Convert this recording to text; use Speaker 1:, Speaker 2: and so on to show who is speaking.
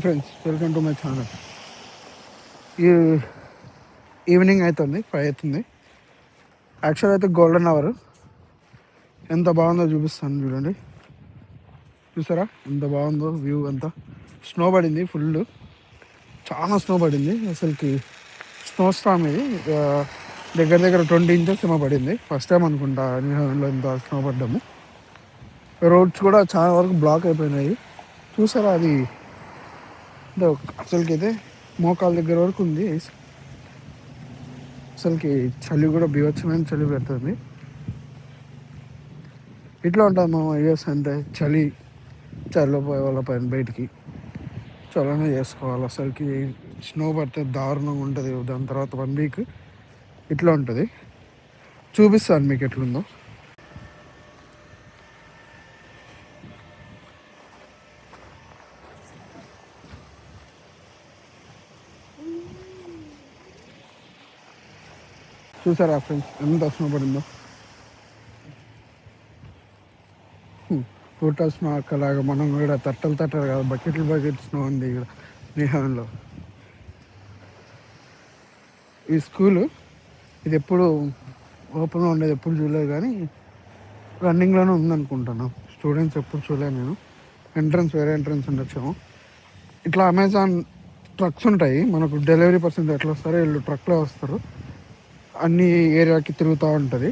Speaker 1: Friends, welcome to my channel. ఈ evening అవుతుంది, 5 అవుతుంది. యాక్చువల్ అయితే గోల్డెన్ అవర్. ఎంత బాగుందో చూపిస్తాను చూడండి. చూసారా ఎంత బాగుందో వ్యూ అంతా. స్నో పడింది ఫుల్, చాలా స్నో పడింది. అసలుకి స్నో స్టామ్ ఇది. దగ్గర దగ్గర 20 inches ఏమో పడింది. ఫస్ట్ టైం అనుకుంటా న్యూజిలాండ్లో ఇంత స్నో పడ్డాము. రోడ్స్ కూడా చాలా వరకు బ్లాక్ అయిపోయినాయి. చూసారా అది అసలుకైతే మోకాల దగ్గర వరకు ఉంది. అసలుకి చలి కూడా బీభత్సమైన చలి పెడుతుంది. ఇట్లా ఉంటుంది మా యూఎస్ అంటే. చలిలో పోయే వాళ్ళ పైన బయటికి చలనే చేసుకోవాలి. అసలుకి స్నో పడితే దారుణంగా ఉంటుంది. దాని తర్వాత 1 week ఇట్లా ఉంటుంది. చూపిస్తాను మీకు ఎట్లుందో. చూసారా ఫ్రెండ్స్ ఎంత స్నో పడిందో. టోటల్ స్నో అక్కలాగా మనం కూడా తట్టలు కదా, బకెట్ స్నో ఉంది ఇక్కడ నిహాన్లో. ఈ స్కూలు ఇది ఎప్పుడు ఓపెన్లో ఉండేది ఎప్పుడు చూడలేదు, కానీ రన్నింగ్లోనే ఉందనుకుంటున్నాను. స్టూడెంట్స్ ఎప్పుడు చూడలేదు నేను. వేరే ఎంట్రన్స్ ఉండొచ్చేమో. ఇట్లా అమెజాన్ ట్రక్స్ ఉంటాయి, మనకు డెలివరీ పర్సన్స్ ఎట్లా వస్తారో వీళ్ళు ట్రక్లో వస్తారు. అన్ని ఏరియాకి తిరుగుతూ ఉంటుంది.